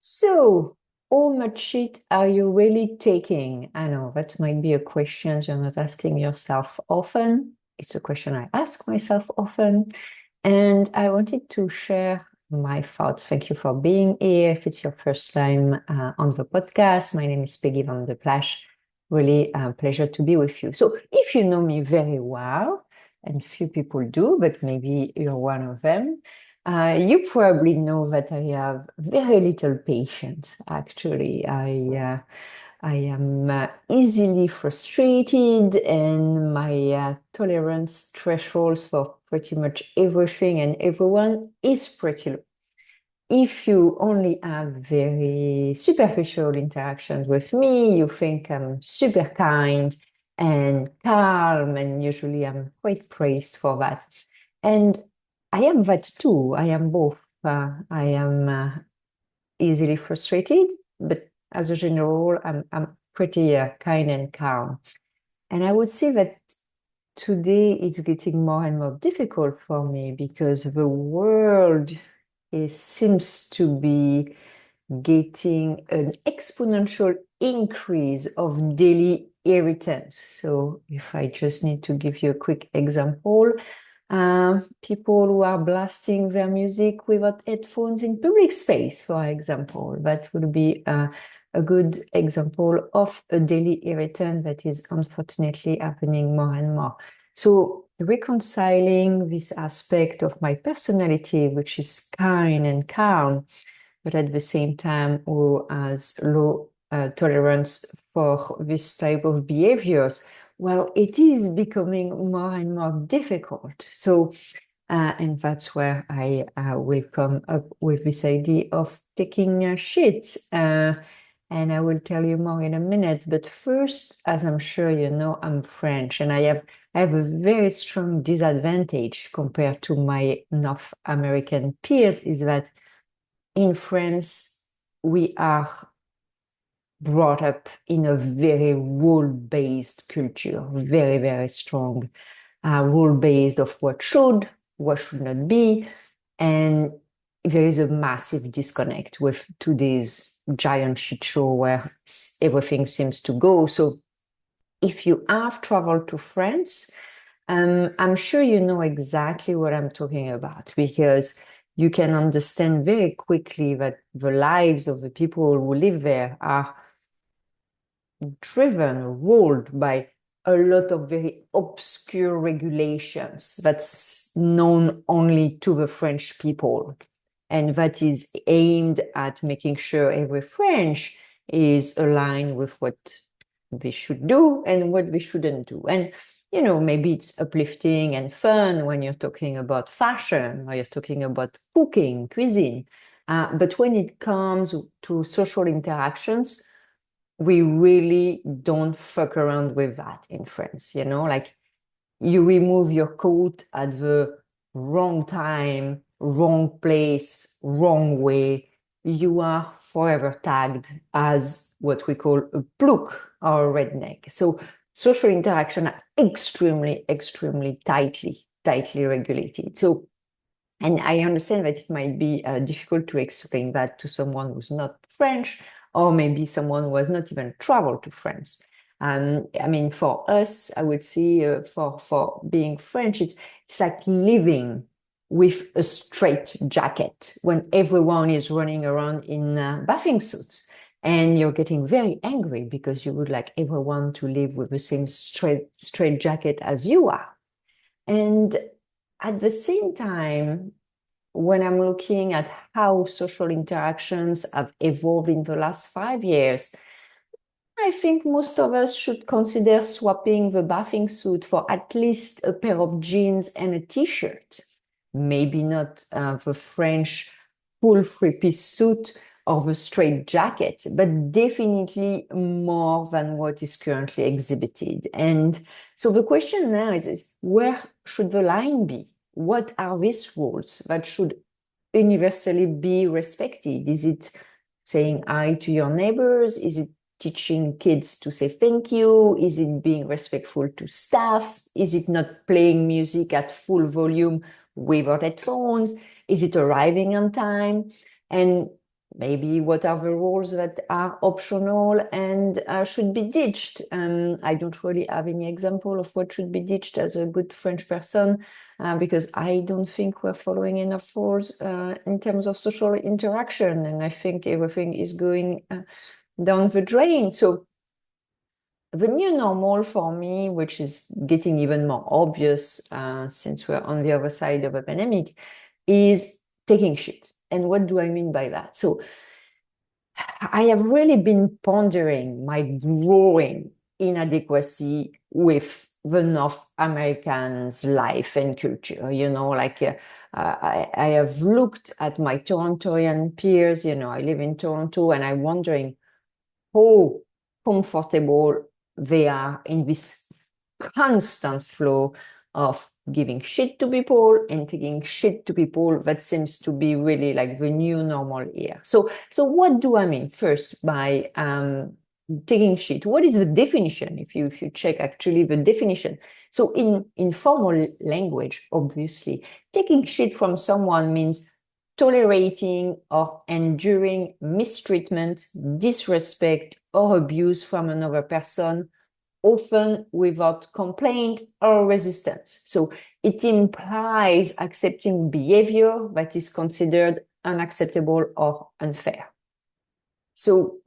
So, how much shit are you really taking? I know that might be a question you're not asking yourself often. It's a question I ask myself often. And I wanted to share my thoughts. Thank you for being here. If it's your first time on the podcast, my name is Peggy van de Plouc. Really a pleasure to be with you. So, if you know me very well, and few people do, but maybe you're one of them, you probably know that I have very little patience, actually. I am easily frustrated, and my tolerance thresholds for pretty much everything and everyone is pretty low. If you only have very superficial interactions with me, you think I'm super kind and calm, and usually I'm quite praised for that. And I am that too. I am both. I am easily frustrated, but as a general, I'm pretty kind and calm. And I would say that today it's getting more and more difficult for me because the world seems to be getting an exponential increase of daily irritants. So if I just need to give you a quick example, people who are blasting their music without headphones in public space, for example, that would be a good example of a daily irritant that is unfortunately happening more and more. So reconciling this aspect of my personality, which is kind and calm, but at the same time who has low tolerance for this type of behaviors, well, it is becoming more and more difficult. So, and that's where I will come up with this idea of taking a shit. And I will tell you more in a minute. But first, as I'm sure you know, I'm French, and I have a very strong disadvantage compared to my North American peers, is that in France, we are brought up in a very rule-based culture, very, very strong rule-based of what should not be. And there is a massive disconnect with today's giant shit show where everything seems to go. So if you have traveled to France, I'm sure you know exactly what I'm talking about because you can understand very quickly that the lives of the people who live there are driven, ruled by a lot of very obscure regulations that's known only to the French people. And that is aimed at making sure every French is aligned with what they should do and what they shouldn't do. And, you know, maybe it's uplifting and fun when you're talking about fashion or you're talking about cooking, cuisine. But when it comes to social interactions, we really don't fuck around with that in France, you know, like you remove your coat at the wrong time, wrong place, wrong way, you are forever tagged as what we call a plouc or a redneck. So social interaction are extremely, extremely tightly regulated. So, and I understand that it might be difficult to explain that to someone who's not French, or maybe someone who has not even traveled to France. I mean, for us, I would say for being French, it's like living with a straight jacket when everyone is running around in bathing suits. And you're getting very angry because you would like everyone to live with the same straight jacket as you are. And at the same time, when I'm looking at how social interactions have evolved in the last 5 years, I think most of us should consider swapping the bathing suit for at least a pair of jeans and a t-shirt. Maybe not the French full three-piece suit or the straight jacket, but definitely more than what is currently exhibited. And so the question now is where should the line be? What are these rules that should universally be respected? Is it saying hi to your neighbors? Is it teaching kids to say thank you? Is it being respectful to staff? Is it not playing music at full volume without headphones? Is it arriving on time? And maybe what are the rules that are optional and should be ditched? I don't really have any example of what should be ditched as a good French person, because I don't think we're following enough rules in terms of social interaction, and I think everything is going down the drain. So the new normal for me, which is getting even more obvious since we're on the other side of a pandemic, is taking shit. And what do I mean by that? So I have really been pondering my growing inadequacy with the North Americans' life and culture. I have looked at my Torontoian peers. I live in Toronto, and I'm wondering how comfortable they are in this constant flow of giving shit to people and taking shit to people. That seems to be really like the new normal here. So what do I mean first by taking shit? What is the definition? If you check actually the definition. So in formal language, obviously, taking shit from someone means tolerating or enduring mistreatment, disrespect, or abuse from another person, often without complaint or resistance. So it implies accepting behavior that is considered unacceptable or unfair. So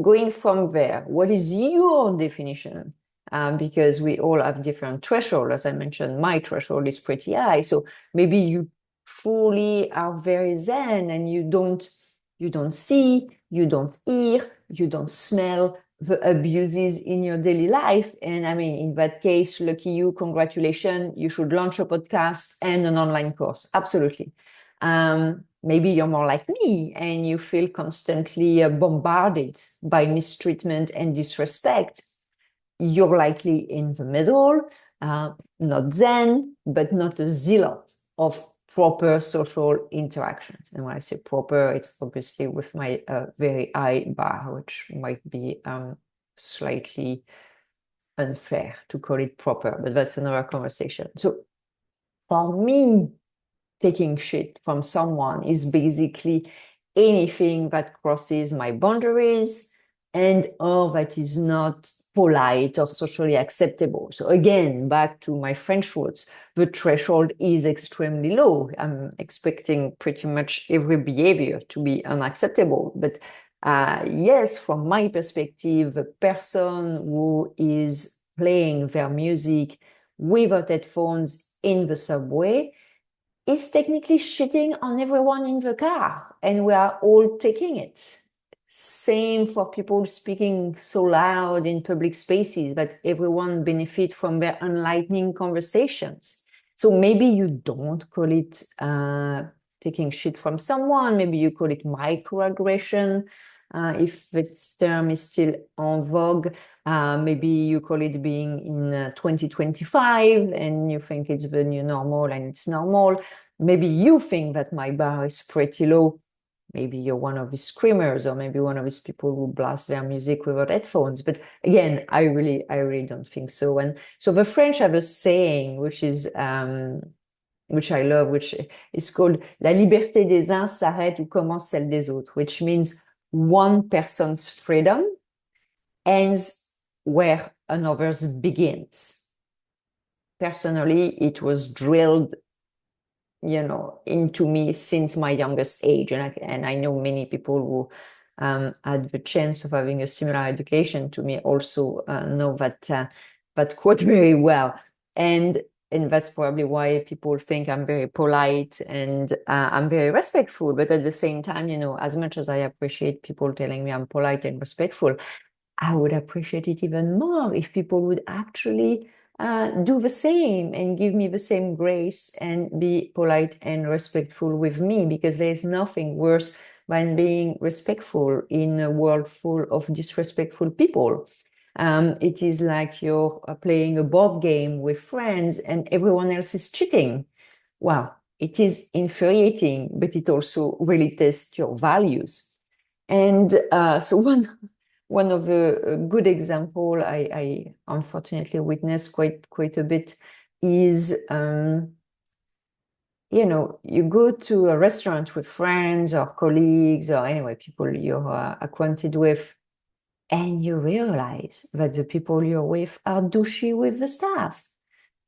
going from there, what is your definition? Because we all have different thresholds. As I mentioned, my threshold is pretty high. So maybe you truly are very zen and you don't see, you don't hear, you don't smell the abuses in your daily life. And I mean, in that case, lucky you, congratulations, you should launch a podcast and an online course. Absolutely. Maybe you're more like me and you feel constantly bombarded by mistreatment and disrespect. You're likely in the middle, not zen, but not a zealot of proper social interactions. And when I say proper, it's obviously with my very high bar, which might be slightly unfair to call it proper, but that's another conversation. So for me, taking shit from someone is basically anything that crosses my boundaries and or that is not polite or socially acceptable. So again, back to my French roots, the threshold is extremely low. I'm expecting pretty much every behavior to be unacceptable. But yes, from my perspective, the person who is playing their music without headphones in the subway is technically shitting on everyone in the car, and we are all taking it. Same for people speaking so loud in public spaces that everyone benefit from their enlightening conversations. So maybe you don't call it taking shit from someone, maybe you call it microaggression, if this term is still en vogue. Maybe you call it being in 2025 and you think it's the new normal and it's normal. Maybe you think that my bar is pretty low. Maybe you're one of these screamers, or maybe one of these people who blast their music without headphones. But again, I really don't think so. And so the French have a saying, which I love, which is called "La liberté des uns s'arrête où commence celle des autres," which means one person's freedom ends where another's begins. Personally, it was drilled into me since my youngest age. And I know many people who had the chance of having a similar education to me also know that quote very well. And that's probably why people think I'm very polite and I'm very respectful. But at the same time, as much as I appreciate people telling me I'm polite and respectful, I would appreciate it even more if people would actually do the same and give me the same grace and be polite and respectful with me, because there's nothing worse than being respectful in a world full of disrespectful people. It is like you're playing a board game with friends and everyone else is cheating. Well, it is infuriating, but it also really tests your values. And so one of the good example I unfortunately witnessed quite a bit is you go to a restaurant with friends or colleagues or anyway, people you're acquainted with, and you realize that the people you're with are douchey with the staff.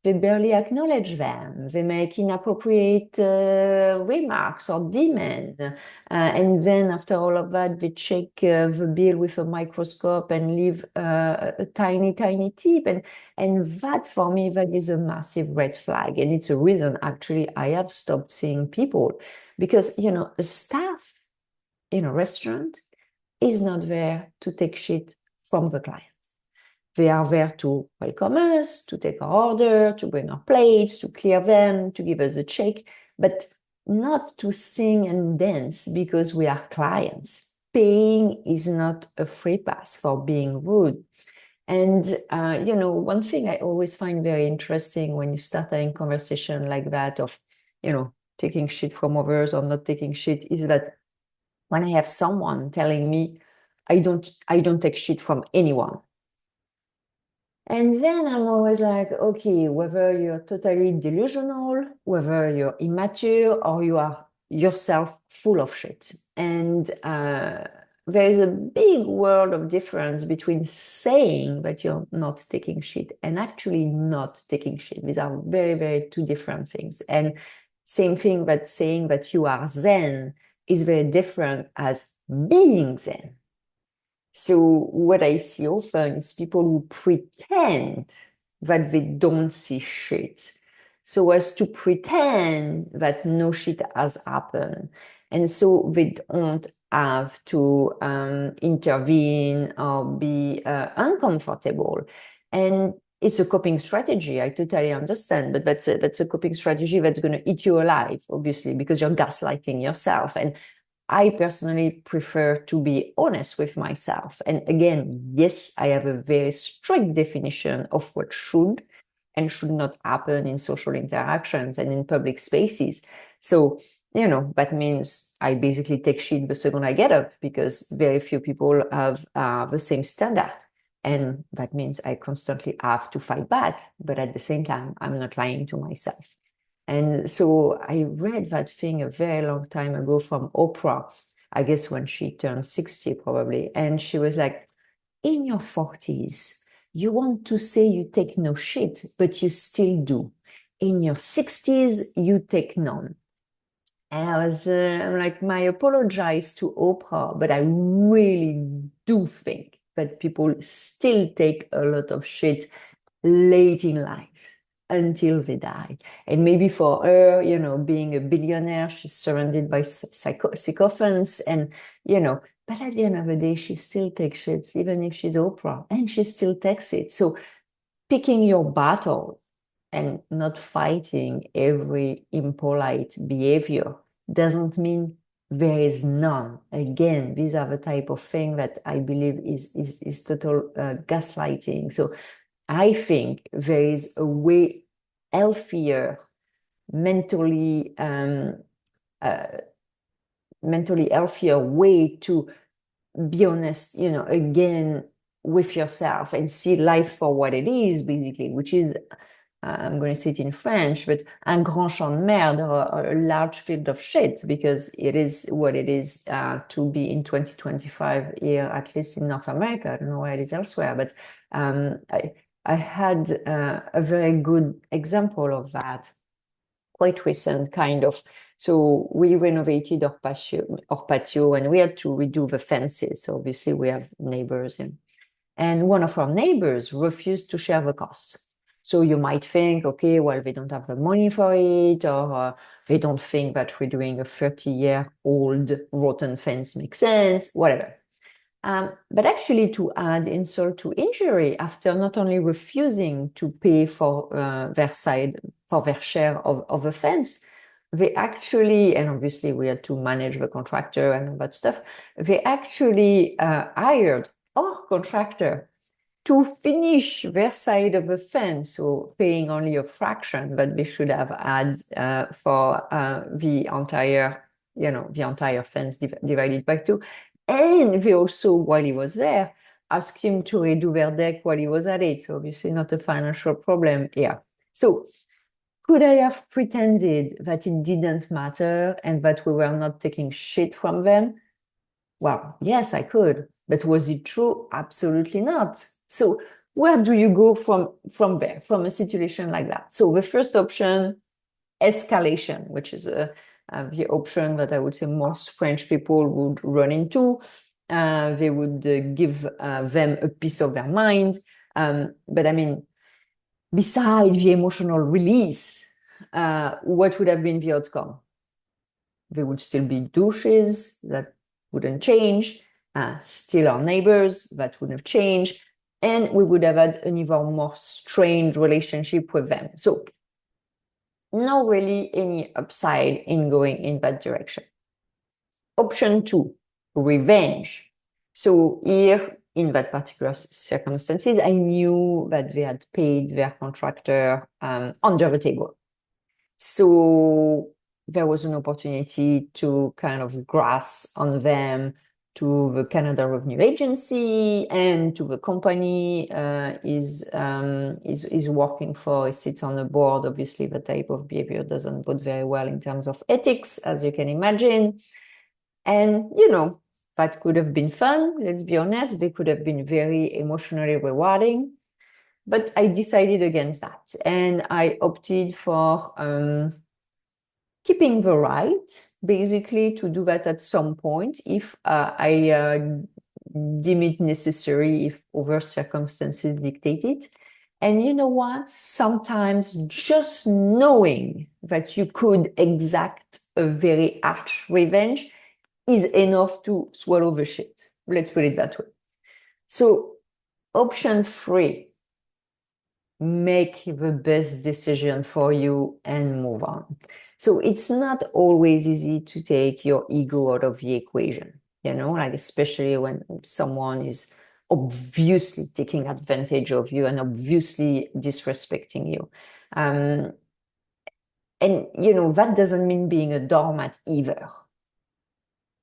They barely acknowledge them. They make inappropriate remarks or demand. And then after all of that, they check the bill with a microscope and leave a tiny, tiny tip. And that for me, that is a massive red flag. And it's a reason actually I have stopped seeing people because, a staff in a restaurant is not there to take shit from the client. They are there to welcome us, to take our order, to bring our plates, to clear them, to give us a check, but not to sing and dance because we are clients. Paying is not a free pass for being rude. And, one thing I always find very interesting when you start having conversation like that of, taking shit from others or not taking shit is that when I have someone telling me, I don't take shit from anyone. And then I'm always like, okay, whether you're totally delusional, whether you're immature, or you are yourself full of shit. And there is a big world of difference between saying that you're not taking shit and actually not taking shit. These are very, very two different things. And same thing that saying that you are Zen is very different as being Zen. So what I see often is people who pretend that they don't see shit, so as to pretend that no shit has happened. And so they don't have to intervene or be uncomfortable. And it's a coping strategy. I totally understand, but that's a coping strategy that's going to eat you alive, obviously, because you're gaslighting yourself. And I personally prefer to be honest with myself. And again, yes, I have a very strict definition of what should and should not happen in social interactions and in public spaces. So, that means I basically take shit the second I get up because very few people have the same standard. And that means I constantly have to fight back. But at the same time, I'm not lying to myself. And so I read that thing a very long time ago from Oprah, I guess when she turned 60 probably. And she was like, in your 40s, you want to say you take no shit, but you still do. In your 60s, you take none. And I'm like, my apologize to Oprah, but I really do think that people still take a lot of shit late in life until they die. And maybe for her, being a billionaire, she's surrounded by sycophants and, but at the end of the day, she still takes shits, even if she's Oprah, and she still takes it. So picking your battle and not fighting every impolite behavior doesn't mean there is none. Again, these are the type of thing that I believe is total gaslighting. So I think there is a way healthier, mentally uh, mentally healthier way to be honest, again with yourself and see life for what it is, basically, which is I'm going to say it in French, but un grand champ de merde, or a large field of shit, because it is what it is to be in 2025 here, at least in North America. I don't know where it is elsewhere, but I had a very good example of that, quite recent, kind of. So we renovated our patio, and we had to redo the fences. So obviously we have neighbors, and one of our neighbors refused to share the costs. So you might think, okay, well, they don't have the money for it, or they don't think that redoing a 30-year-old rotten fence makes sense, whatever. But actually, to add insult to injury, after not only refusing to pay for their side, for their share of the fence, they actually, and obviously we had to manage the contractor and all that stuff, they actually hired our contractor to finish their side of the fence, so paying only a fraction, but they should have had for the entire fence divided by two. And they also, while he was there, asked him to redo their deck while he was at it. So obviously not a financial problem here. So Could I have pretended that it didn't matter and that we were not taking shit from them? Well, yes, I could. But was it true? Absolutely not. So where do you go from there, from a situation like that? So the first option, escalation, which is the option that I would say most French people would run into. They would give them a piece of their mind. But I mean, besides the emotional release, what would have been the outcome? There would still be douches that wouldn't change, still our neighbors that wouldn't have changed, and we would have had an even more strained relationship with them. So not really any upside in going in that direction. Option 2, revenge. So here, in that particular circumstances, I knew that they had paid their contractor under the table. So there was an opportunity to kind of grass on them to the Canada Revenue Agency and to the company is working for. It sits on the board. Obviously, the type of behavior doesn't bode very well in terms of ethics, as you can imagine. And, that could have been fun. Let's be honest. They could have been very emotionally rewarding. But I decided against that. And I opted for keeping the right, basically, to do that at some point if I deem it necessary, if other circumstances dictate it. And you know what? Sometimes just knowing that you could exact a very harsh revenge is enough to swallow the shit. Let's put it that way. So option 3, make the best decision for you and move on. So it's not always easy to take your ego out of the equation, like especially when someone is obviously taking advantage of you and obviously disrespecting you. And, that doesn't mean being a doormat either.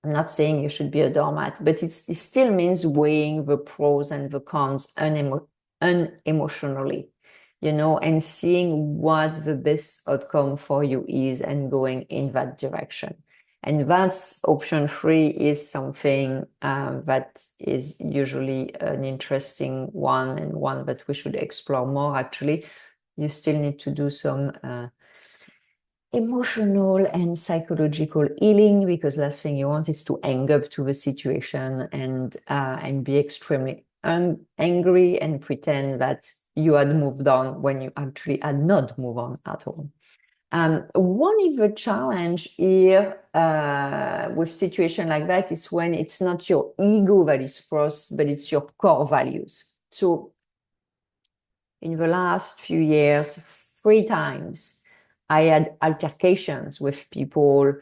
I'm not saying you should be a doormat, but it still means weighing the pros and the cons unemotionally, and seeing what the best outcome for you is and going in that direction. And that's option 3 is something that is usually an interesting one and one that we should explore more, actually. You still need to do some emotional and psychological healing, because last thing you want is to hang up to the situation and be extremely angry and pretend that you had moved on when you actually had not moved on at all. One of the challenge here with situation like that is when it's not your ego that is crossed, but it's your core values. So in the last few years, 3 times, I had altercations with people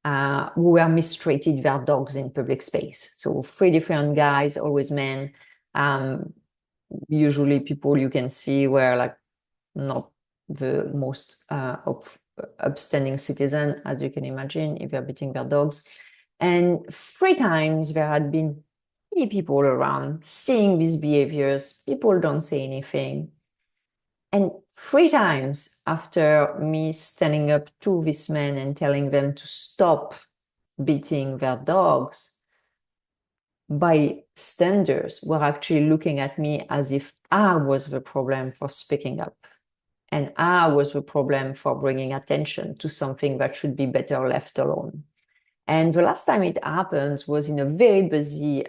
who were mistreated their dogs in public space. So 3 different guys, always men. Usually people you can see were like not the most upstanding citizen, as you can imagine, if they're beating their dogs. And 3 times there had been many people around seeing these behaviors. People don't say anything. And 3 times after me standing up to this man and telling them to stop beating their dogs, bystanders were actually looking at me as if I was the problem for speaking up. And I was the problem for bringing attention to something that should be better left alone. And the last time it happened was in a very busy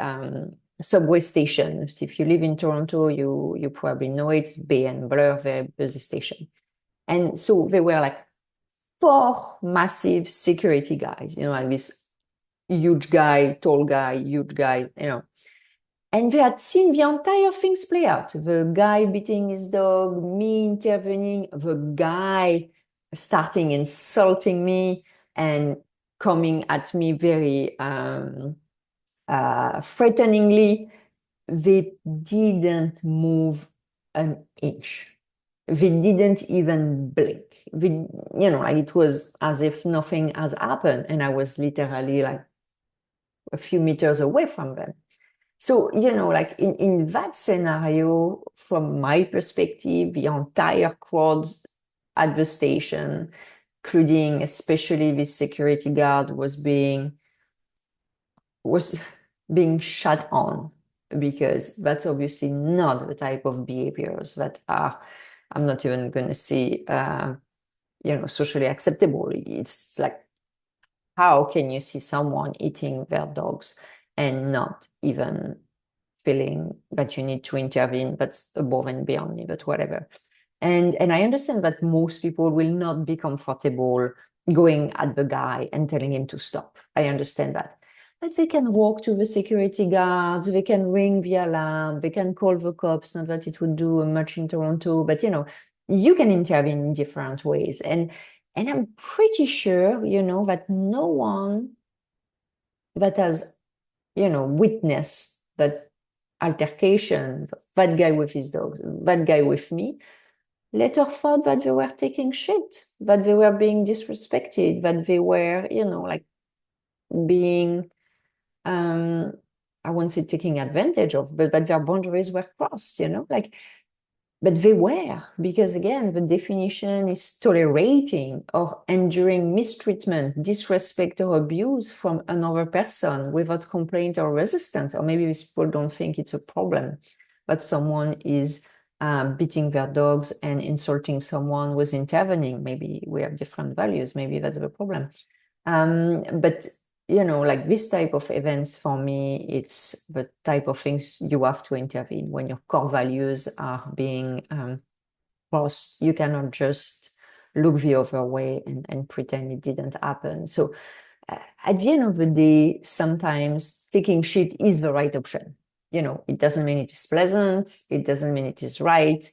subway station. So if you live in Toronto, you probably know it's Bay and Blur, very busy station. And so they were like 4 massive security guys, like this huge guy, tall guy, huge guy, And they had seen the entire things play out. The guy beating his dog, me intervening, the guy starting insulting me and coming at me very threateningly. They didn't move an inch. They didn't even blink. Like it was as if nothing has happened. And I was literally like a few meters away from them. So, like in that scenario, from my perspective, the entire crowd at the station, including especially this security guard was being shut on, because that's obviously not the type of behaviors that are, I'm not even going to say, socially acceptable. It's like, how can you see someone eating their dogs and not even feeling that you need to intervene? That's above and beyond me, but whatever. And I understand that most people will not be comfortable going at the guy and telling him to stop. I understand that. But they can walk to the security guards, they can ring the alarm, they can call the cops, not that it would do much in Toronto, but you can intervene in different ways. And I'm pretty sure, that no one that has, witnessed that altercation, that guy with his dogs, that guy with me, later thought that they were taking shit, that they were being disrespected, that they were, like being, I won't say taking advantage of, but that their boundaries were crossed, like, but they were, because again, the definition is tolerating or enduring mistreatment, disrespect, or abuse from another person without complaint or resistance. Or maybe these people don't think it's a problem, but someone is beating their dogs and insulting someone who's intervening. Maybe we have different values. Maybe that's the problem. But like this type of events, for me, it's the type of things you have to intervene when your core values are being crossed. You cannot just look the other way and pretend it didn't happen. So at the end of the day, sometimes taking shit is the right option. It doesn't mean it is pleasant. It doesn't mean it is right.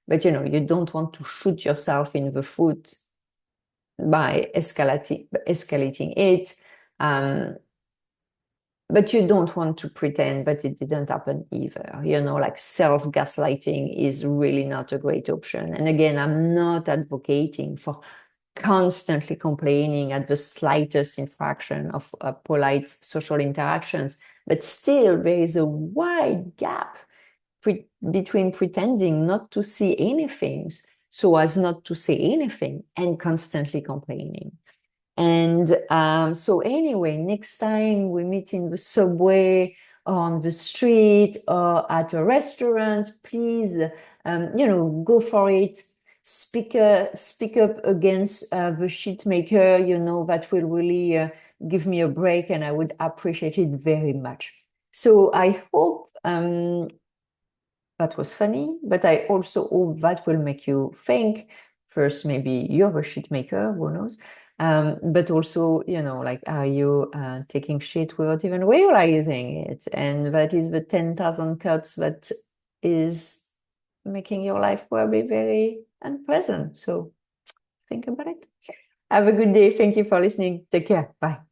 But, you don't want to shoot yourself in the foot by escalating it. But you don't want to pretend that it didn't happen either. Like self-gaslighting is really not a great option. And again, I'm not advocating for constantly complaining at the slightest infraction of polite social interactions, but still there is a wide gap between pretending not to see anything so as not to say anything and constantly complaining. And so anyway, next time we meet in the subway or on the street or at a restaurant, please, go for it. Speak up against the shit maker, that will really give me a break, and I would appreciate it very much. So I hope that was funny, but I also hope that will make you think. First, maybe you're a shit maker, who knows? But also, like, are you taking shit without even realizing it? And that is the 10,000 cuts that is making your life probably very unpleasant. So think about it. Have a good day. Thank you for listening. Take care. Bye.